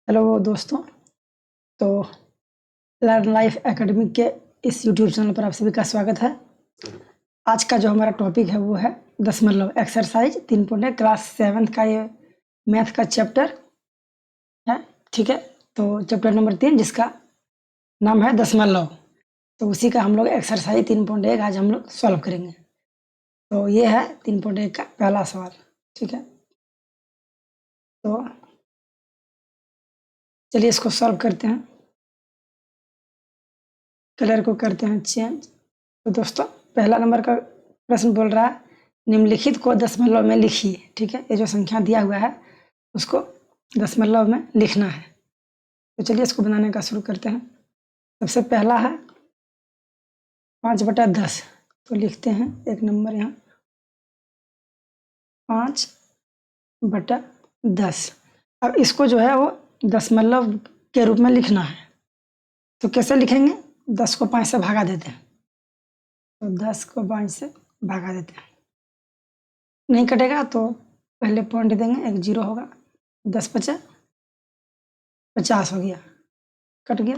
Hello दोस्तों। तो learn life academy के इस यूट्यूब चैनल पर आप सभी का स्वागत है। आज का जो हमारा टॉपिक है वो है दशमलव एक्सरसाइज 3.1 क्लास 7 का ये मैथ का चैप्टर है। ठीक है, तो चैप्टर नंबर 3 जिसका नाम है दशमलव, तो उसी का हम लोग एक्सरसाइज 3.1 आज हम लोग सॉल्व करेंगे। तो ये है 3.1 का पहला सवाल। ठीक है, तो चलिए इसको सॉल्व करते हैं। कलर को करते हैं चेंज। तो दोस्तों पहला नंबर का प्रश्न बोल रहा है निम्नलिखित को दशमलव में लिखिए। ठीक है, ये जो संख्या दिया हुआ है उसको दशमलव में लिखना है। तो चलिए इसको बनाने का शुरू करते हैं। सबसे पहला है 5/10। तो लिखते हैं एक नंबर यहाँ 5/10। अब इसको जो है वो दशमलव के रूप में लिखना है। तो कैसे लिखेंगे? 10 को 5 से भागा देते हैं। तो 10 को 5 से भागा देते हैं, नहीं कटेगा तो पहले पॉइंट देंगे, एक जीरो होगा। 10×5 = 50 हो गया, कट गया।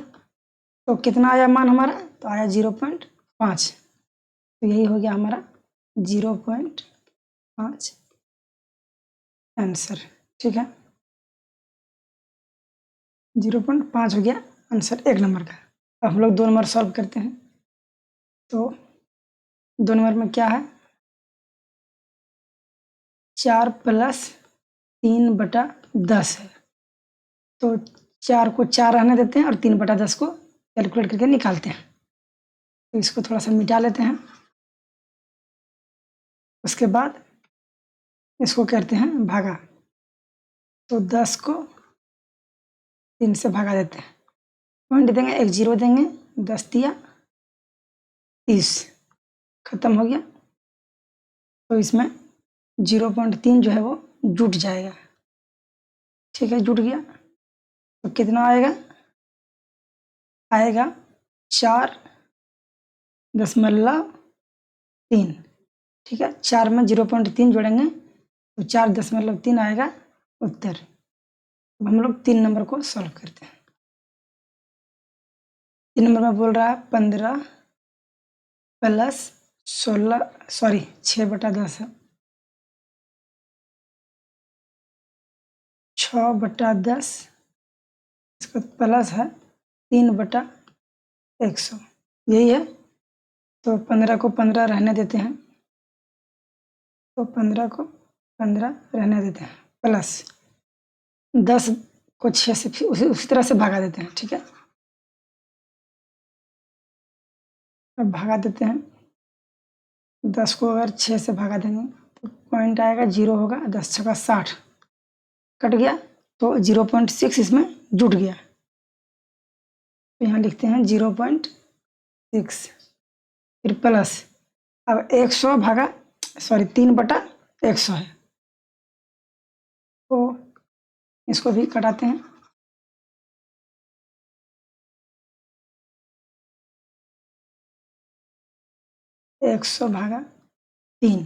तो कितना आया मान हमारा? तो आया 0.5। तो यही हो गया हमारा 0.5 आंसर। ठीक है, 0.5 हो गया आंसर एक नंबर का। अब हम लोग 2 नंबर सॉल्व करते हैं। तो 2 नंबर में क्या है? 4 + 3/10 है। तो 4 को 4 रहने देते हैं और 3/10 को कैलकुलेट करके निकालते हैं। तो इसको थोड़ा सा मिटा लेते हैं। उसके बाद इसको करते हैं भागा। तो 10 को 3 से भागा देते हैं, पॉइंट देंगे, एक जीरो देंगे। 10×3 = 30, खत्म हो गया। तो इसमें 0.3 जो है वो जुट जाएगा। ठीक है, जुट गया। तो कितना आएगा? आएगा 4.3। ठीक है, 4 में 0.3 जोड़ेंगे तो 4.3 आएगा उत्तर। अब हम लोग 3 नंबर को सॉल्व करते हैं। 3 नंबर में बोल रहा है 15 + 6/10 है। 6/10 इसका प्लस है 3/100, यही है। तो 15 को 15 रहने देते हैं। तो 15 को 15 रहने देते हैं, प्लस 10 को 6 से फिर उसी तरह से भागा देते हैं। ठीक है, अब भागा देते हैं। 10 को अगर 6 से भागा देंगे तो पॉइंट आएगा, जीरो होगा। 10×6 = 60, कट गया। तो 0.6 इसमें जुट गया। तो यहाँ लिखते हैं 0.6, फिर प्लस। अब 3/100 है। तो इसको भी कटाते हैं। 100/3,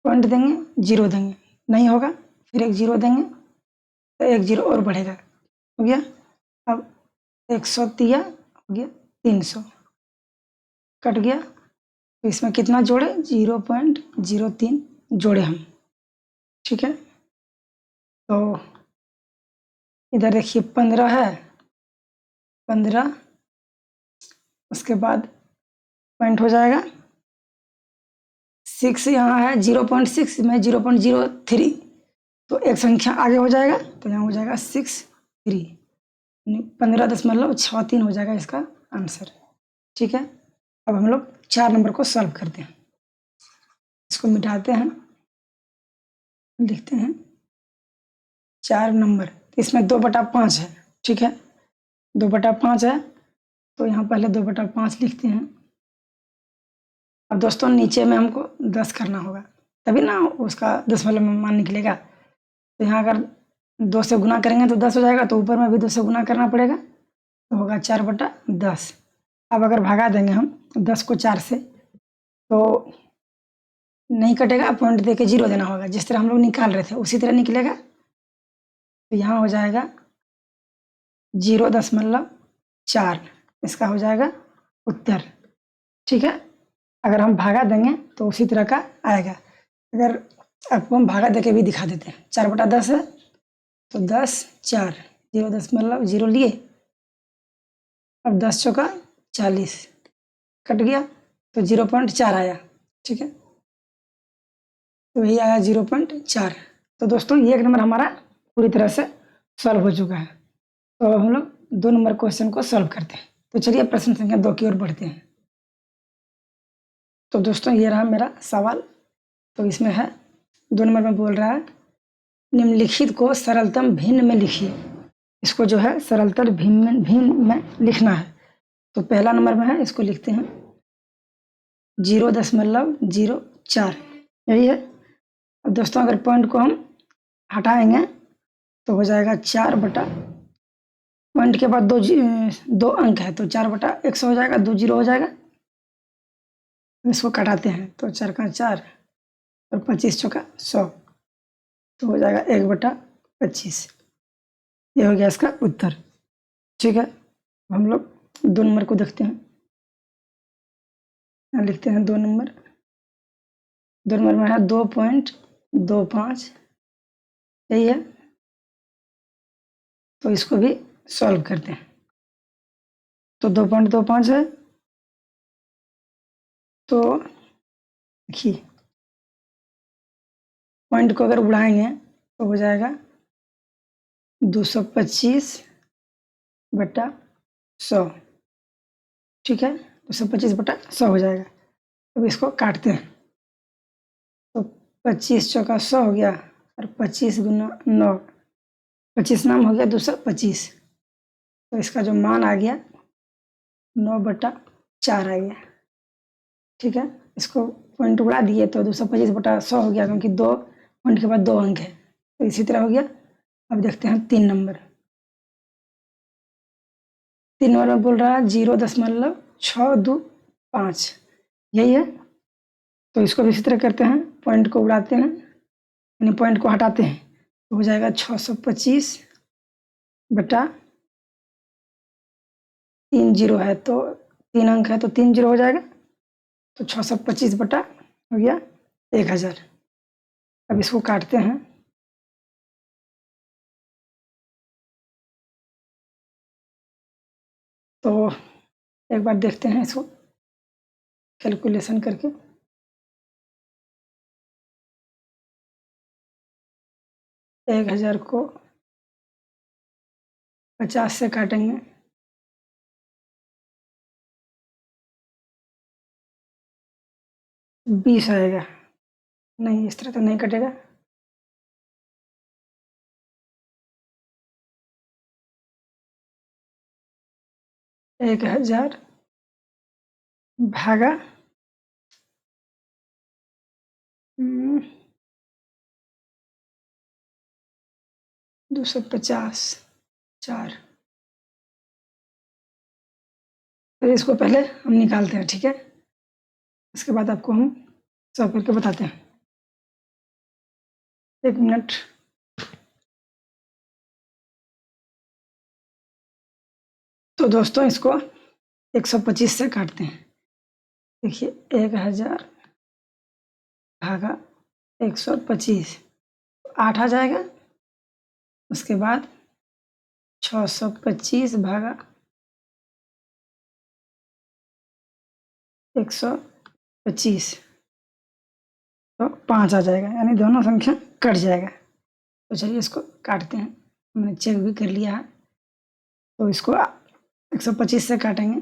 पॉइंट देंगे, जीरो देंगे, नहीं होगा। फिर एक जीरो देंगे तो एक जीरो और बढ़ेगा, हो गया। अब 100×3 हो गया 300, कट गया। तो इसमें कितना जोड़े? 0.03 जोड़े हम। ठीक है, तो इधर देखिए 15 है, 15, उसके बाद पॉइंट हो जाएगा 6, यहाँ है 0.6 में 0.03, तो एक संख्या आगे हो जाएगा। तो यहाँ हो जाएगा 63, 15.63 हो जाएगा इसका आंसर। ठीक है, अब हम लोग 4 नंबर को सॉल्व करते हैं। इसको मिटाते हैं, लिखते हैं 4 नंबर। इसमें 2/5 है। ठीक है, 2/5 है, तो यहाँ पहले 2/5 लिखते हैं। अब दोस्तों नीचे में हमको 10 करना होगा, तभी ना उसका दशमलव में मान निकलेगा। तो यहाँ अगर 2 से गुना करेंगे तो 10 हो जाएगा, तो ऊपर में भी 2 से गुना करना पड़ेगा, तो होगा 4/10। अब अगर भगा देंगे हम 10 को 4 से तो नहीं कटेगा, पॉइंट दे के जीरो देना होगा। जिस तरह हम लोग निकाल रहे थे उसी तरह निकलेगा। तो यहाँ हो जाएगा 0.4 इसका हो जाएगा उत्तर। ठीक है, अगर हम भागा देंगे तो उसी तरह का आएगा। अगर आपको हम भागा दे के भी दिखा देते हैं, 4/10 है तो 10 4 0.0 लिए, अब 10 चौका 40 कट गया तो 0.4 आया। ठीक है, तो यही आया 0.4। तो दोस्तों ये 1 नंबर हमारा पूरी तरह से सॉल्व हो चुका है। तो अब हम लोग 2 नंबर क्वेश्चन को सॉल्व करते हैं। तो चलिए प्रश्न संख्या 2 की ओर बढ़ते हैं। तो दोस्तों ये रहा मेरा सवाल। तो इसमें है 2 नंबर में बोल रहा है निम्नलिखित को सरलतम भिन्न में लिखिए। इसको जो है सरलतम भिन्न में लिखना है। तो पहला नंबर में है, इसको लिखते हैं 0.04, यही है। अब दोस्तों अगर पॉइंट को हम हटाएंगे तो हो जाएगा 4 पॉइंट के बाद 2 अंक है तो 4/100 हो जाएगा, 2 जीरो हो जाएगा। इसको काटाते हैं तो 4 का 4 और 25 चौका 100 तो हो जाएगा 1/25। ये हो गया इसका उत्तर। ठीक है, हम लोग 2 नंबर को देखते हैं। यहाँ लिखते हैं 2 नंबर। 2 नंबर में है 2.25, यही है। तो इसको भी सॉल्व करते हैं। तो 2.25 है तो देखिए पॉइंट को अगर उड़ाएंगे तो हो जाएगा 225/100। ठीक है, 225/100 हो जाएगा। अब इसको काटते हैं तो 25 चौका 100 हो गया और 25 गुना 9, 25 नाम हो गया 225। तो इसका जो मान आ गया 9/4 आ गया। ठीक है, इसको पॉइंट उड़ा दिए तो 225/100 हो गया, क्योंकि 2 पॉइंट के बाद 2 अंक है। तो इसी तरह हो गया। अब देखते हैं 3 नंबर। 3 नंबर में बोल रहा है 0.625, यही है। तो इसको भी इसी तरह करते हैं, पॉइंट को उड़ाते हैं यानी पॉइंट को हटाते हैं तो हो जाएगा 625/3 जीरो है तो 3 अंक है तो 3 जीरो हो जाएगा। तो 625 हो गया 1000। अब इसको काटते हैं तो एक बार देखते हैं इसको कैलकुलेशन करके। एक 1000 को 50 से काटेंगे 20 आएगा। नहीं, इस तरह तो नहीं कटेगा। एक 1000 भागा 250 4। तो इसको पहले हम निकालते हैं। ठीक है, इसके बाद आपको हम सॉल्व करके बताते हैं। 1 मिनट। तो दोस्तों इसको 125 से काटते हैं। देखिए 1000 भागा 125 8 आ जाएगा। उसके बाद 625 भागा 125 तो 5 आ जाएगा, यानी दोनों संख्या कट जाएगा। तो चलिए इसको काटते हैं, हमने चेक भी कर लिया है। तो इसको 125 से काटेंगे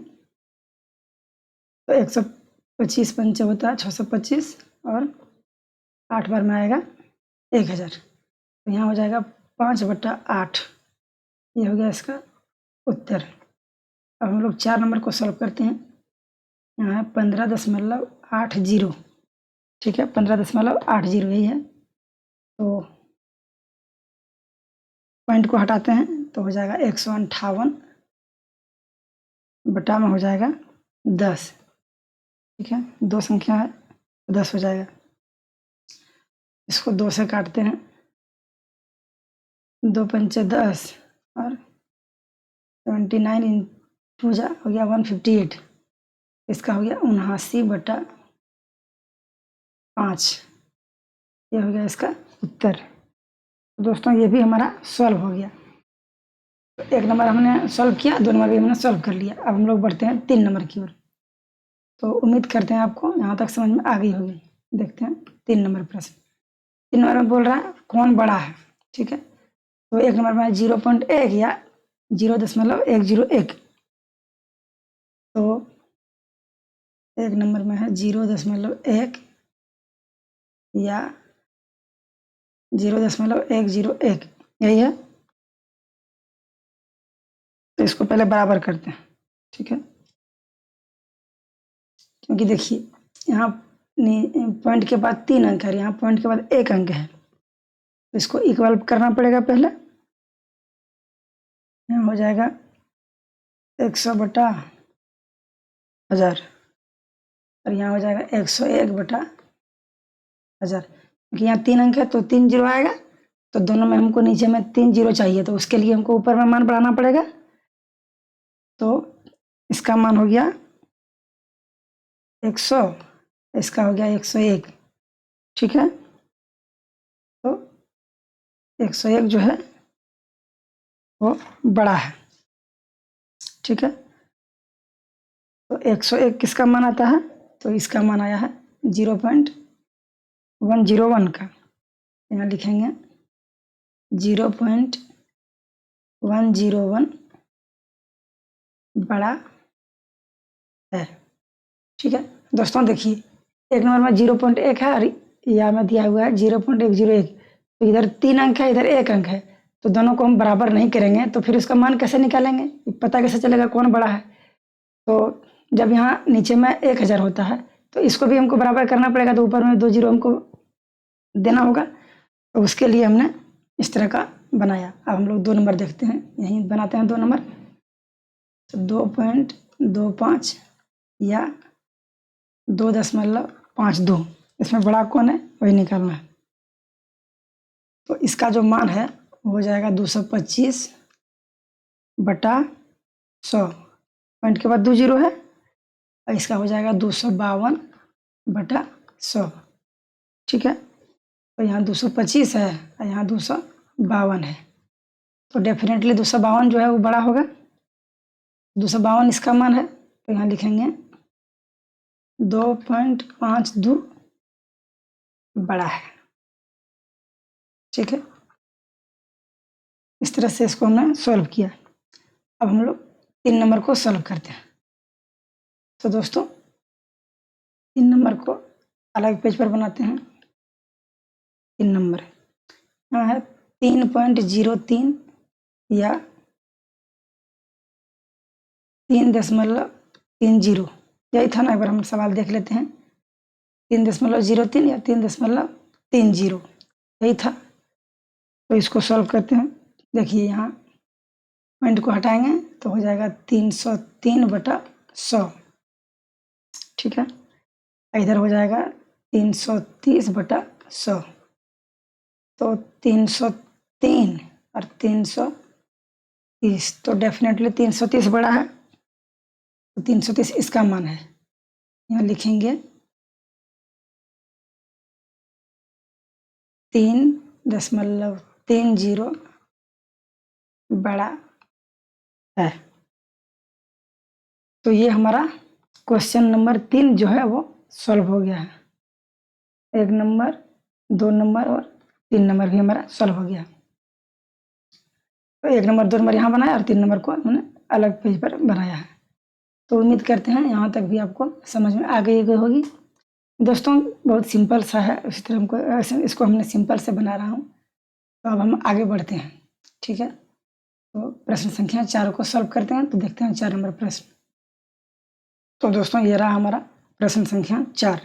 तो 125 पंचे होता है 625 और 8 बार में आएगा 1000। तो यहाँ हो जाएगा 5/8। ये हो गया इसका उत्तर। अब हम लोग 4 नंबर को सॉल्व करते हैं। यहाँ है 15.80। ठीक है, 15.80 यही है। तो पॉइंट को हटाते हैं तो हो जाएगा 158 में हो जाएगा 10। ठीक है, 2 संख्या है तो 10 हो जाएगा। इसको 2 से काटते हैं, 2 पंचे 10 और 79 इंटू जा हो गया 158, इसका हो गया 79/5, ये हो गया इसका उत्तर। तो दोस्तों ये भी हमारा सॉल्व हो गया। तो 1 नंबर हमने सॉल्व किया, 2 नंबर भी हमने सॉल्व कर लिया। अब हम लोग बढ़ते हैं 3 नंबर की ओर। तो उम्मीद करते हैं आपको यहाँ तक समझ में आ गई होगी। देखते हैं 3 नंबर प्रश्न। 3 नंबर में बोल रहा है कौन बड़ा है, ठीक है। तो 1 नंबर में 0.1 या 0.101। तो 1 नंबर में है 0.1 या 0.101, यही है। तो इसको पहले बराबर करते हैं, ठीक है। क्योंकि देखिए यहाँ पॉइंट के बाद 3 अंक है, यहाँ पॉइंट के बाद 1 अंक है, तो इसको इक्वल करना पड़ेगा पहले। यहाँ हो जाएगा 100/1000 और यहाँ हो जाएगा 101/1000। क्योंकि यहाँ 3 अंक है तो 3 जीरो आएगा, तो दोनों में हमको नीचे में 3 जीरो चाहिए, तो उसके लिए हमको ऊपर में मान बढ़ाना पड़ेगा। तो इसका मान हो गया 100, इसका हो गया 101, ठीक है। तो 101 जो है वो बड़ा है, ठीक है। तो 101 किसका मान आता है, तो इसका मान आया है 0.101 का। यहाँ लिखेंगे 0.101 बड़ा है, ठीक है। दोस्तों देखिए 1 नंबर में 0.1 है और यहाँ में दिया हुआ है 0.101। तो इधर 3 अंक है, इधर 1 अंक है, तो दोनों को हम बराबर नहीं करेंगे, तो फिर उसका मान कैसे निकालेंगे, पता कैसे चलेगा कौन बड़ा है। तो जब यहाँ नीचे में 1000 होता है तो इसको भी हमको बराबर करना पड़ेगा, तो ऊपर में 2 जीरो हमको देना होगा। तो उसके लिए हमने इस तरह का बनाया। अब हम लोग 2 नंबर देखते हैं, यहीं बनाते हैं 2 नंबर। तो 2.25 या 2.52, इसमें बड़ा कौन है वही निकालना है। तो इसका जो मान है वो हो जाएगा 225/100, पॉइंट के बाद 2 जीरो है, और इसका हो जाएगा 252/100, ठीक है। तो यहाँ 225 है और यहाँ 252 है, तो डेफिनेटली 252 जो है वो बड़ा होगा। 252 इसका मान है, तो यहाँ लिखेंगे 2.52 बड़ा है, ठीक है। इस तरह से इसको हमने सॉल्व किया। अब हम लोग 3 नंबर को सॉल्व करते हैं। तो दोस्तों 3 नंबर को अलग पेज पर बनाते हैं। 3 नंबर यहाँ है 3.03 या 3.30, यही था ना। एक बार हम सवाल देख लेते हैं, 3.03 या 3.30, यही था। तो इसको सॉल्व करते हैं। देखिए यहाँ पॉइंट को हटाएंगे तो हो जाएगा 303/100, ठीक है। इधर हो जाएगा 330/100, तो 303 और 330, तो डेफिनेटली 330 बड़ा है, तो 330 इसका मान है। यहाँ लिखेंगे 3.30 बड़ा है। तो ये हमारा क्वेश्चन नंबर 3 जो है वो सॉल्व हो गया है। 1 नंबर, 2 नंबर और 3 नंबर भी हमारा सॉल्व हो गया। तो 1 नंबर 2 नंबर यहाँ बनाया और 3 नंबर को हमने अलग पेज पर बनाया है। तो उम्मीद करते हैं यहाँ तक भी आपको समझ में आ गई होगी। दोस्तों बहुत सिंपल सा है, इसी तरह हमको इसको हमने सिंपल से बना रहा हूँ। तो अब हम आगे बढ़ते हैं, ठीक है। तो प्रश्न संख्या 4 को सॉल्व करते हैं। तो देखते हैं 4 नंबर प्रश्न। तो दोस्तों ये रहा हमारा प्रश्न संख्या 4।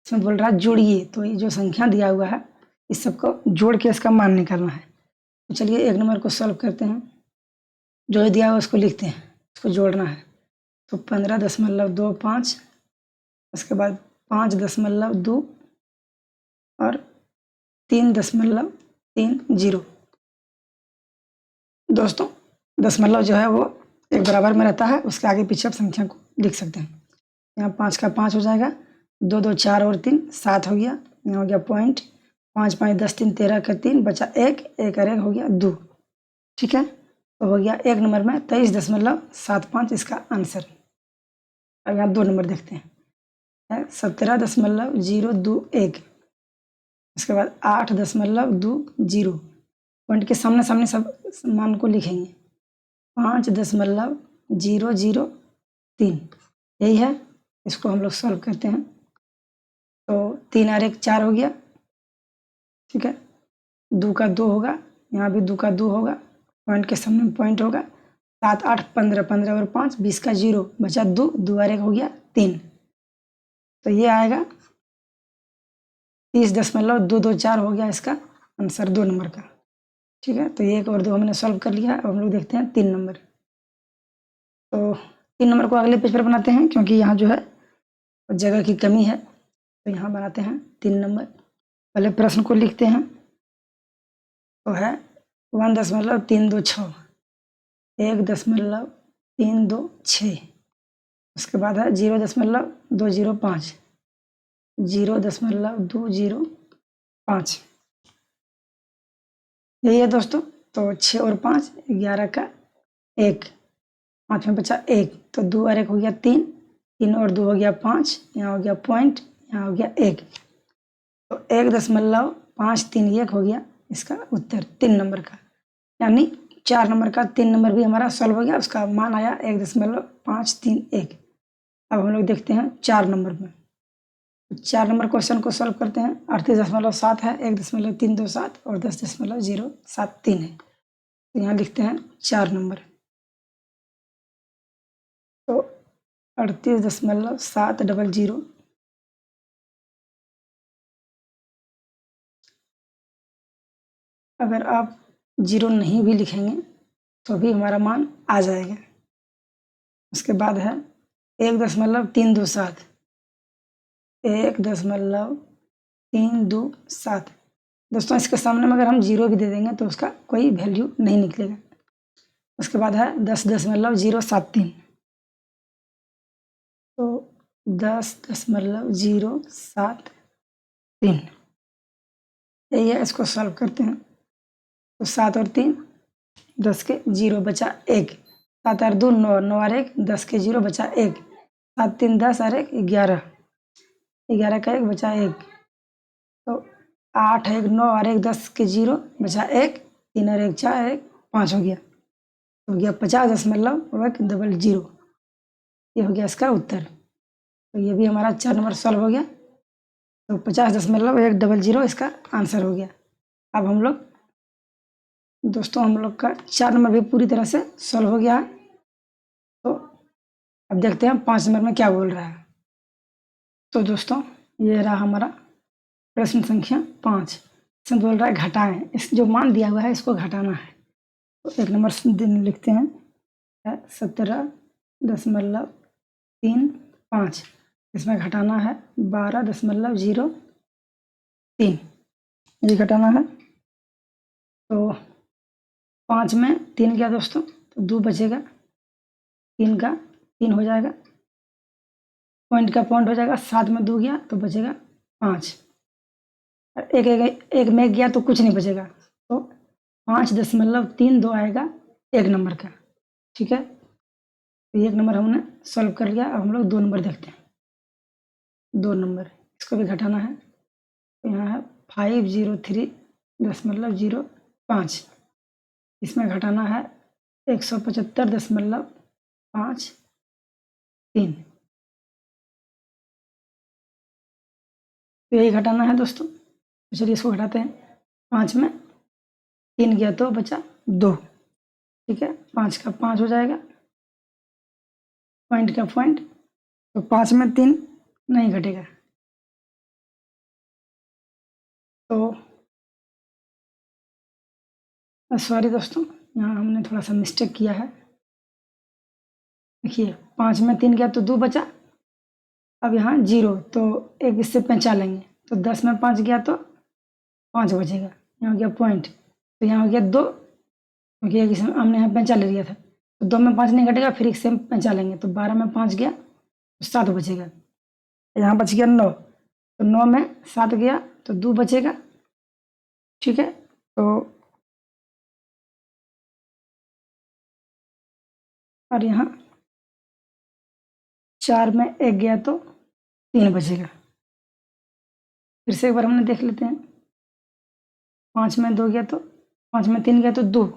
इसमें बोल रहा है जोड़िए। तो ये जो संख्या दिया हुआ है इस सबको जोड़ के इसका मान निकालना है। तो चलिए 1 नंबर को सॉल्व करते हैं। जो दिया हुआ उसको लिखते हैं, इसको जोड़ना है। तो 15.25, उसके बाद 5.2 और 3.30। दोस्तों दशमलव जो है वो एक बराबर में रहता है, उसके आगे पीछे आप संख्या को लिख सकते हैं। यहाँ 5 का 5 हो जाएगा, 2 2 4 और 3 7 हो गया। यहाँ हो गया पॉइंट, 5 5 10 3 13 का 3 बचा 1, 1 और 1 हो गया 2। ठीक है, तो हो गया एक नंबर में 23.75 इसका आंसर। अब यहाँ 2 नंबर देखते हैं, 17.021। उसके बाद 8.20, पॉइंट के सामने सामने सब मान को लिखेंगे। 5.003 यही है, इसको हम लोग सॉल्व करते हैं। तो 3 और 1 4 हो गया। ठीक है, 2 का 2 होगा, यहाँ भी 2 का 2 होगा, पॉइंट के सामने पॉइंट होगा। 7 8 15, 15 और 5 20 का 0 बचा 2, 2 और 1 हो गया 3। तो ये आएगा 30.224 हो गया इसका आंसर 2 नंबर का। ठीक है, तो 1 और 2 हमने सॉल्व कर लिया। अब हम लोग देखते हैं 3 नंबर। तो 3 नंबर को अगले पेज पर बनाते हैं, क्योंकि यहाँ जो है जगह की कमी है, तो यहाँ बनाते हैं 3 नंबर। पहले प्रश्न को लिखते हैं, तो है 1.326, 1.326। उसके बाद है 0.205, 0.205। यही है दोस्तों। तो 6 और 5 11 का 1, 5 में बचा 1, तो 2 और 1 हो गया 3, 3 और 2 हो गया 5, यहाँ हो गया पॉइंट, यहाँ हो गया 1, तो 1.531 हो गया इसका उत्तर 3 नंबर का। यानी 4 नंबर का 3 नंबर भी हमारा सॉल्व हो गया, उसका मान आया 1.531। अब हम लोग देखते हैं 4 नंबर में। 4 नंबर क्वेश्चन को सॉल्व करते हैं। 38.7 है, 1.327 और 10.073 है। तो यहाँ लिखते हैं 4 नंबर। तो 38.700, अगर आप 0 नहीं भी लिखेंगे तो भी हमारा मान आ जाएगा। उसके बाद है 1.327, 1.327। दोस्तों इसके सामने में अगर हम 0 भी दे देंगे तो उसका कोई वैल्यू नहीं निकलेगा। उसके बाद है 10.073, तो 10.073 यही है, इसको सॉल्व करते हैं। तो 7 और 3 10 के 0 बचा 1, 7 और 2 9, 9 और 1 10 के 0 बचा 1, 7 3 10 और 1 11, 11 का 1 बचा 1, तो 8 1 9 और 1 10 के 0 बचा 1, 3 और 1 4 1 5 हो गया, तो हो गया 50.100। ये हो गया इसका उत्तर। तो ये भी हमारा 4 नंबर सॉल्व हो गया। तो 50.100 इसका आंसर हो गया। अब हम लोग दोस्तों हम लोग का 4 नंबर भी पूरी तरह से सॉल्व हो गया है। तो अब देखते हैं 5 नंबर में क्या बोल रहा है। तो दोस्तों ये रहा हमारा प्रश्न संख्या 5। इसमें बोल रहा है घटाएं, इस जो मान दिया हुआ है इसको घटाना है। तो 1 नंबर लिखते हैं 17.35, इसमें घटाना है 12.03, ये घटाना है। तो 5 में 3 गया दोस्तों, तो 2 बचेगा, 3 का 3 हो जाएगा, पॉइंट का पॉइंट हो जाएगा, 7 में 2 गया तो बचेगा 5, एक में गया तो कुछ नहीं बचेगा, तो 5.32 आएगा 1 नंबर का। ठीक है, तो 1 नंबर हमने सॉल्व कर लिया। अब हम लोग 2 नंबर देखते हैं। 2 नंबर इसको भी घटाना है, तो यहाँ है 503.05, इसमें घटाना है 175.53, तो यही घटाना है दोस्तों। तो चलिए इसको घटाते हैं। 5 में 3 गया तो बचा 2। ठीक है, 5 का 5 हो जाएगा, पॉइंट का पॉइंट, तो 5 में 3 नहीं घटेगा, तो सॉरी दोस्तों यहाँ हमने थोड़ा सा मिस्टेक किया है। देखिए 5 में 3 गया तो 2 बचा, अब यहाँ 0 तो एक इससे पहचान लेंगे, तो 10 में 5 गया तो 5 बचेगा, यहाँ हो गया पॉइंट, तो यहाँ हो गया 2, क्योंकि एक इसमें हमने यहाँ 5 ले लिया था, तो 2 में 5 नहीं घटेगा, फिर एक से 5 लेंगे, तो 12 में 5 गया तो 7 बचेगा। यहाँ बच गया 9, तो 9 में 7 गया तो 2 बचेगा। ठीक है, तो और यहाँ 4 में 1 गया तो 3 बचेगा। फिर से एक बार हमने देख लेते हैं। 5 में 2 गया तो 5 में 3 गया तो 2।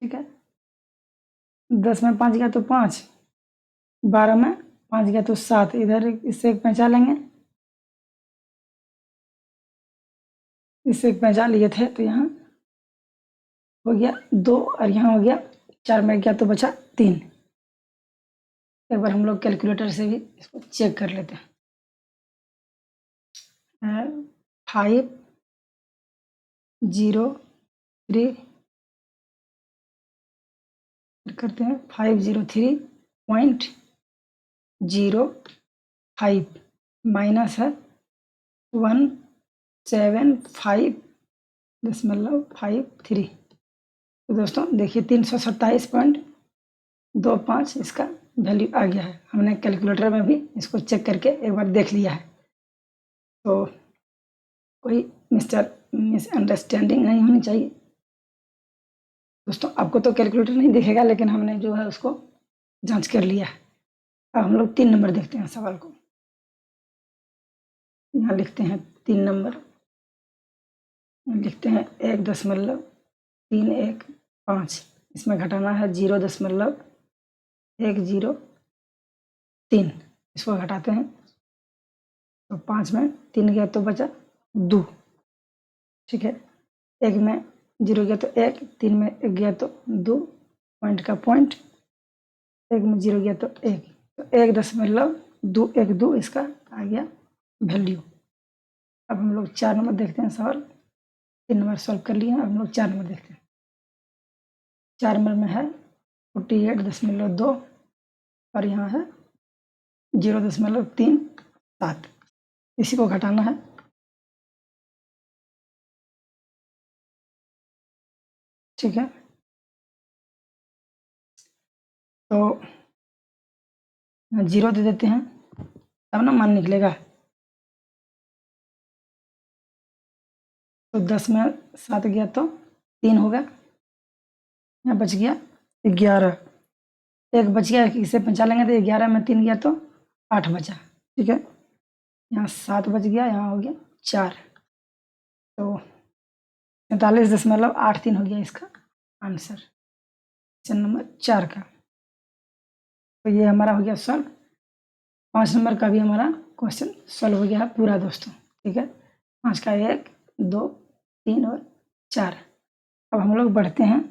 ठीक है, 10 में 5 गया तो 5, 12 में 5 गया तो 7। इधर इससे एक पहचान लेंगे, इससे एक पहचान लिए थे, तो यहाँ हो गया 2 और यहाँ हो गया 4 में गया तो बचा 3। एक बार हम लोग कैलकुलेटर से भी इसको चेक कर लेते हैं। 5 0 3 करते हैं, 503.05 माइनस है 175.53। तो दोस्तों देखिए 327.25 इसका वैल्यू आ गया है। हमने कैलकुलेटर में भी इसको चेक करके एक बार देख लिया है, तो कोई मिसअंडरस्टैंडिंग नहीं होनी चाहिए। दोस्तों आपको तो कैलकुलेटर नहीं दिखेगा, लेकिन हमने जो है उसको जांच कर लिया है। अब हम लोग 3 नंबर देखते हैं सवाल को। यहाँ लिखते हैं 3 नंबर, लिखते हैं 1.315। इसमें घटाना है 0.103। इसको घटाते हैं तो 5 में 3 गया तो बचा 2। ठीक है, 1 में 0 गया तो 1, 3 में 1 गया तो 2, पॉइंट का पॉइंट, 1 में 0 गया तो 1, तो 1.212 इसका आ गया वैल्यू। अब हम लोग 4 नंबर देखते हैं सवाल। 3 नंबर सॉल्व कर लिए हैं, अब हम लोग 4 नंबर देखते हैं। 4 नंबर में है 48.2 और यहाँ है 0.37। इसी को घटाना है। ठीक है, तो 0 दे देते हैं, तब ना मान निकलेगा। तो 10 में 7 गया तो 3 होगा, यहाँ बच गया 11। एक बच गया, इसे 5 लेंगे तो 11 में 3 गया तो 8 बचा। ठीक है, यहाँ 7 बच गया, यहाँ हो गया 4, तो 43.83 हो गया इसका आंसर, क्वेश्चन नंबर 4 का। तो ये हमारा हो गया सॉल्व। 5 नंबर का भी हमारा क्वेश्चन सॉल्व हो गया है पूरा दोस्तों। ठीक है, 5 का 1 2 3 और 4। अब हम लोग बढ़ते हैं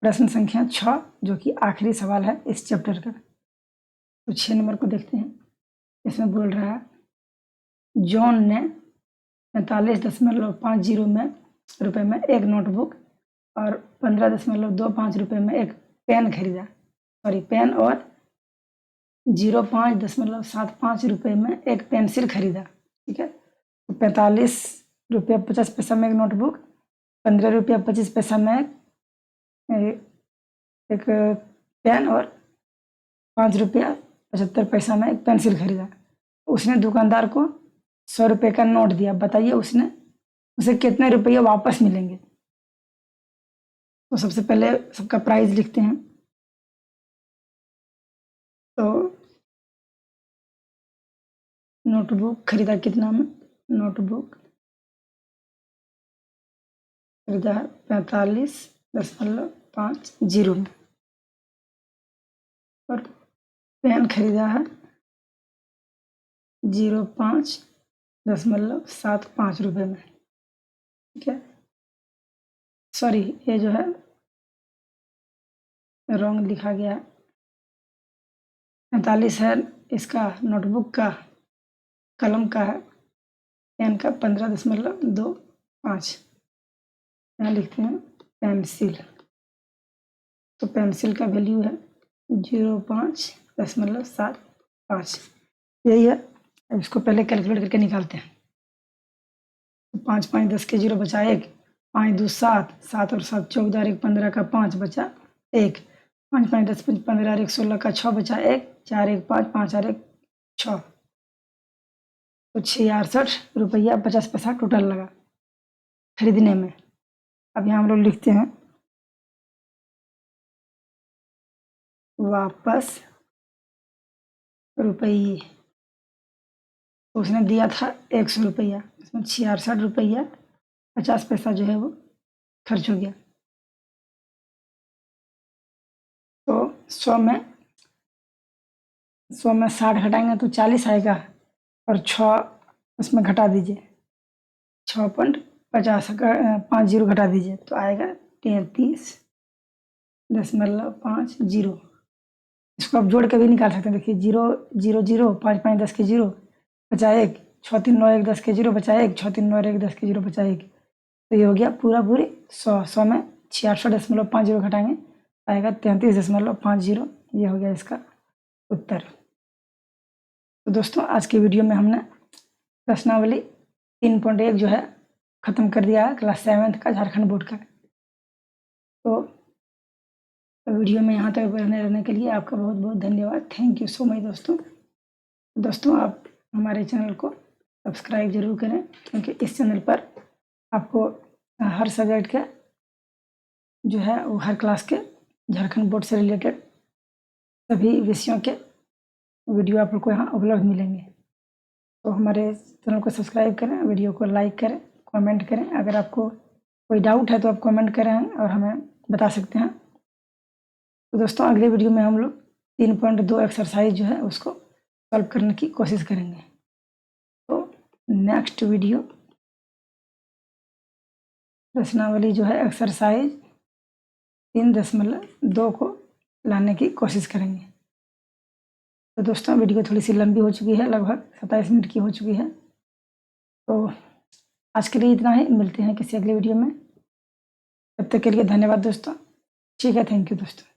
प्रश्न संख्या 6, जो कि आखिरी सवाल है इस चैप्टर का। तो 6 नंबर को देखते हैं। इसमें बोल रहा है जॉन ने 45.50 रुपये में एक नोटबुक और 15.25 रुपये में एक पेन खरीदा, पेन, और 0.575 रुपये में एक पेंसिल खरीदा। ठीक है, तो 45 रुपया 50 पैसा में एक नोटबुक, 15 रुपया 25 पैसा में एक पेन और 5 रुपया 75 पैसा में एक पेंसिल खरीदा। उसने दुकानदार को 100 रुपये का नोट दिया। बताइए उसे कितने रुपये वापस मिलेंगे। तो सबसे पहले सबका प्राइस लिखते हैं। तो नोटबुक खरीदा कितना में, नोटबुक खरीदा 45.50 में, और पेन खरीदा है 0.575 रुपये में। ठीक है, सॉरी ये जो है रॉन्ग लिखा गया है। 45 है इसका नोटबुक का, कलम का है, पेन का 15.25। यहाँ लिखते हैं पेंसिल, तो पेंसिल का वैल्यू है 0.575। यही है। अब इसको पहले कैलकुलेट करके निकालते हैं। तो 5 5 10 के 0 बचा 1, 5 2 7, 7 और 7 14, 1 15 का 5 बचा 1, 5 5 10 5 15, 1 16 का 6 बचा 1, 4 1 5, 5 और 1 6, तो 66 रुपया 50 पैसा टोटल लगा खरीदने में। अब यहाँ हम लोग लिखते हैं वापस रुपये, तो उसने दिया था 100 रुपया, इसमें 66 रुपया 50 पैसा जो है वो खर्च हो गया। तो 100 में 60 घटाएंगे तो 40 आएगा, और 6 उसमें घटा दीजिए, 6.50 घटा दीजिए तो आएगा 33.50। इसको आप जोड़ के भी निकाल सकते हैं। देखिए 0 0 0, 5 5 10 के 0 बचा 1, 6 3 9 1 10 के 0 बचा 1, 6 3 9 1 10 के 0 बचा 1, तो ये हो गया पूरी 100 में 66.50 घटाएंगे आएगा 33.50। ये हो गया इसका उत्तर। तो दोस्तों आज की वीडियो में हमने प्रश्नावली 3.1 जो है ख़त्म कर दिया है, क्लास 7th का झारखंड बोर्ड का। तो वीडियो में यहाँ तक बने रहने के लिए आपका बहुत बहुत धन्यवाद। थैंक यू सो मच दोस्तों आप हमारे चैनल को सब्सक्राइब जरूर करें, क्योंकि इस चैनल पर आपको हर सब्जेक्ट के जो है वो हर क्लास के झारखंड बोर्ड से रिलेटेड सभी विषयों के वीडियो आप लोग को यहाँ उपलब्ध मिलेंगे। तो हमारे चैनल को सब्सक्राइब करें, वीडियो को लाइक करें, कमेंट करें। अगर आपको कोई डाउट है तो आप कमेंट करें और हमें बता सकते हैं। तो दोस्तों अगले वीडियो में हम लोग 3.2 एक्सरसाइज जो है उसको सॉल्व करने की कोशिश करेंगे। तो नेक्स्ट वीडियो प्रश्नावली जो है एक्सरसाइज 3.2 को लाने की कोशिश करेंगे। तो दोस्तों वीडियो थोड़ी सी लंबी हो चुकी है, लगभग 27 मिनट की हो चुकी है। तो आज के लिए इतना ही, मिलते हैं किसी अगले वीडियो में। तब तक के लिए धन्यवाद दोस्तों। ठीक है, थैंक यू दोस्तों।